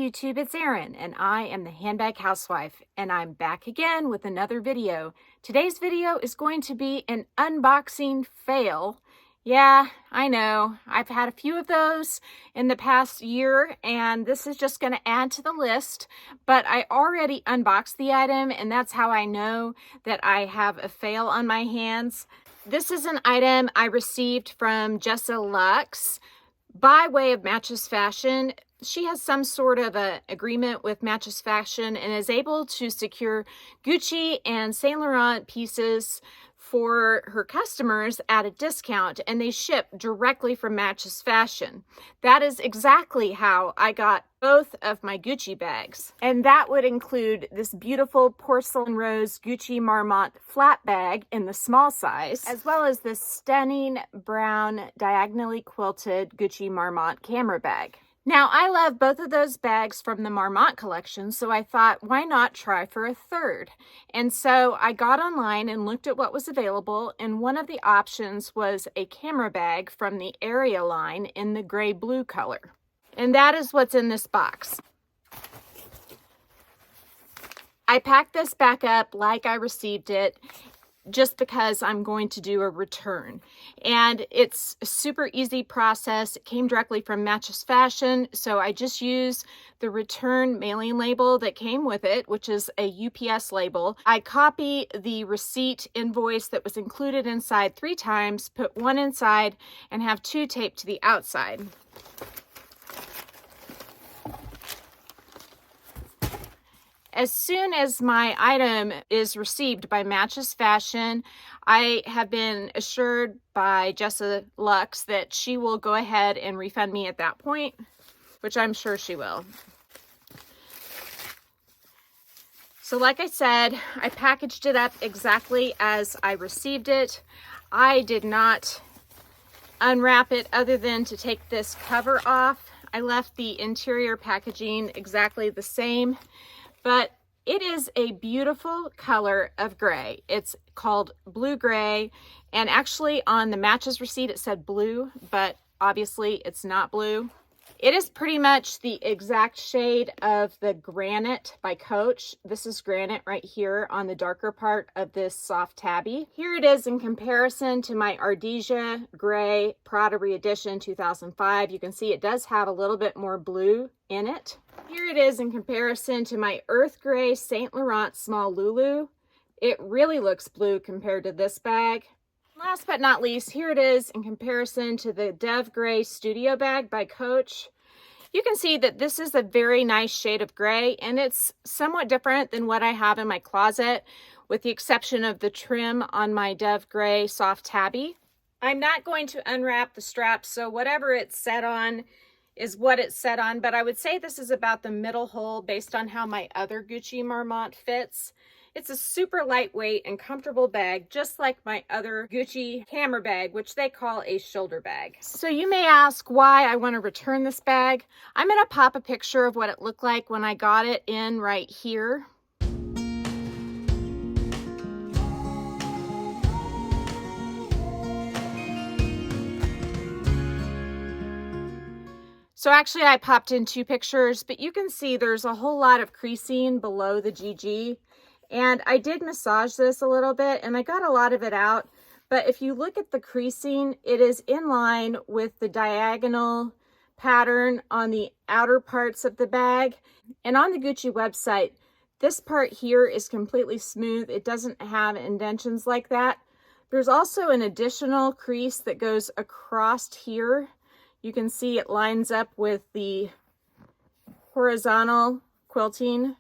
YouTube, it's Erin, and I am the Handbag Housewife, and I'm back again with another video. Today's video is going to be an unboxing fail. Yeah, I know, I've had a few of those in the past year, and this is just going to add to the list, but I already unboxed the item, and that's how I know that I have a fail on my hands. This is an item I received from Jessa Luxe by way of Matches Fashion. She has some sort of a agreement with Matches Fashion and is able to secure Gucci and Saint Laurent pieces for her customers at a discount, and they ship directly from Matches Fashion. That is exactly how I got both of my Gucci bags. And that would include this beautiful porcelain rose Gucci Marmont flat bag in the small size, as well as this stunning brown diagonally quilted Gucci Marmont camera bag. Now, I love both of those bags from the Marmont collection, so I thought, why not try for a third? And so I got online and looked at what was available, and one of the options was a camera bag from the Aria line in the gray-blue color. And that is what's in this box. I packed this back up like I received it, just because I'm going to do a return. And it's a super easy process. It came directly from Matches Fashion, so I just use the return mailing label that came with it, which is a UPS label. I copy the receipt invoice that was included inside 3 times, put one inside, and have 2 taped to the outside. As soon as my item is received by Matches Fashion, I have been assured by Jessa Luxe that she will go ahead and refund me at that point, which I'm sure she will. So like I said, I packaged it up exactly as I received it. I did not unwrap it other than to take this cover off. I left the interior packaging exactly the same. But it is a beautiful color of gray. It's called blue gray, and actually on the Matches receipt it said blue, but obviously it's not blue. It is pretty much the exact shade of the Granite by Coach. This is Granite right here on the darker part of this soft tabby. Here it is in comparison to my Ardesia Gray Prada Reedition 2005. You can see it does have a little bit more blue in it. Here it is in comparison to my Earth Gray Saint Laurent Small Lulu. It really looks blue compared to this bag. Last but not least, here it is in comparison to the Dove Gray Studio Bag by Coach. You can see that this is a very nice shade of gray, and it's somewhat different than what I have in my closet, with the exception of the trim on my Dove Gray Soft Tabby. I'm not going to unwrap the straps, so whatever it's set on is what it's set on, but I would say this is about the middle hole based on how my other Gucci Marmont fits. It's a super lightweight and comfortable bag, just like my other Gucci camera bag, which they call a shoulder bag. So you may ask why I want to return this bag. I'm going to pop a picture of what it looked like when I got it in right here. So actually I popped in 2 pictures, but you can see there's a whole lot of creasing below the GG. And I did massage this a little bit and I got a lot of it out. But if you look at the creasing, it is in line with the diagonal pattern on the outer parts of the bag. And on the Gucci website, this part here is completely smooth. It doesn't have indentions like that. There's also an additional crease that goes across here. You can see it lines up with the horizontal quilting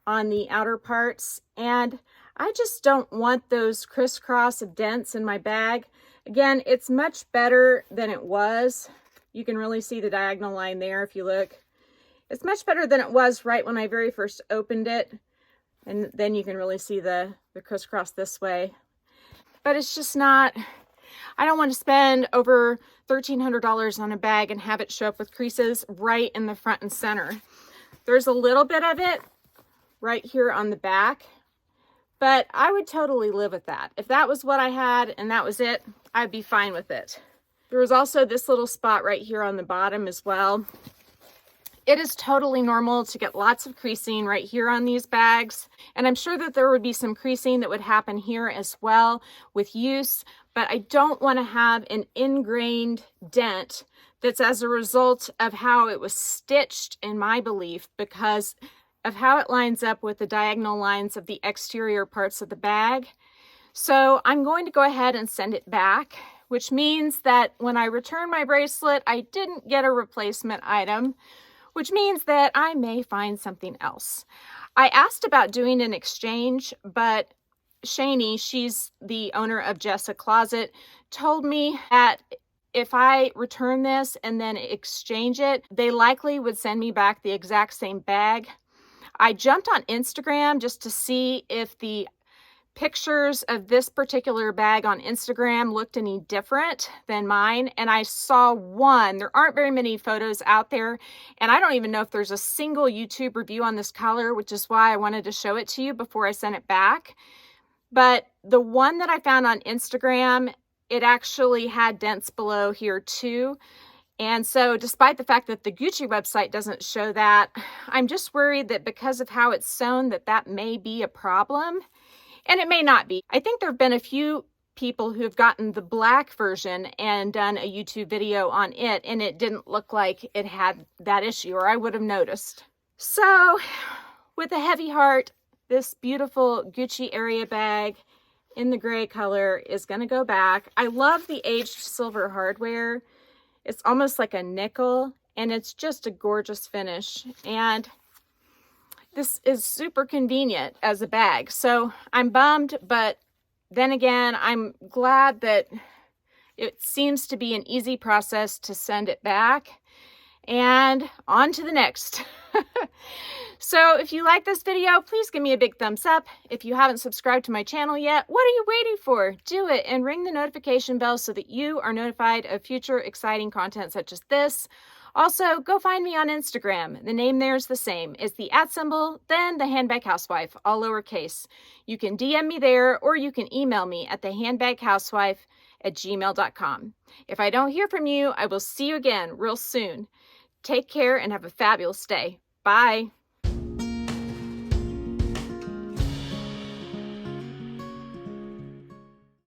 on the outer parts, and I just don't want those crisscross of dents in my bag. Again, it's much better than it was. You can really see the diagonal line there if you look. It's much better than it was right when I very first opened it, and then you can really see the crisscross this way. But it's just not, I don't want to spend over $1,300 on a bag and have it show up with creases right in the front and center. There's a little bit of it right here on the back, but I would totally live with that. If that was what I had and that was it, I'd be fine with it. There was also this little spot right here on the bottom as well. It is totally normal to get lots of creasing right here on these bags. And I'm sure that there would be some creasing that would happen here as well with use, but I don't want to have an ingrained dent that's as a result of how it was stitched, in my belief, because of how it lines up with the diagonal lines of the exterior parts of the bag. So I'm going to go ahead and send it back, which means that when I return my bracelet, I didn't get a replacement item, which means that I may find something else. I asked about doing an exchange, but Shani, she's the owner of Jessa Closet, told me that if I return this and then exchange it, they likely would send me back the exact same bag. I jumped on Instagram just to see if the pictures of this particular bag on Instagram looked any different than mine, and I saw one. There aren't very many photos out there, and I don't even know if there's a single YouTube review on this color, which is why I wanted to show it to you before I sent it back. But the one that I found on Instagram, it actually had dents below here too. And so despite the fact that the Gucci website doesn't show that, I'm just worried that because of how it's sewn that may be a problem. And it may not be. I think there have been a few people who have gotten the black version and done a YouTube video on it, and it didn't look like it had that issue, or I would have noticed. So with a heavy heart, this beautiful Gucci Aria bag in the gray color is going to go back. I love the aged silver hardware. It's almost like a nickel, and it's just a gorgeous finish. And this is super convenient as a bag. So I'm bummed, but then again, I'm glad that it seems to be an easy process to send it back. And on to the next. So if you like this video, please give me a big thumbs up. If you haven't subscribed to my channel yet, what are you waiting for? Do it and ring the notification bell so that you are notified of future exciting content such as this. Also, go find me on Instagram. The name there is the same. It's the @symbol, then the Handbag Housewife, all lowercase. You can DM me there, or you can email me at thehandbaghousewife@gmail.com. If I don't hear from you, I will see you again real soon. Take care and have a fabulous day. Bye.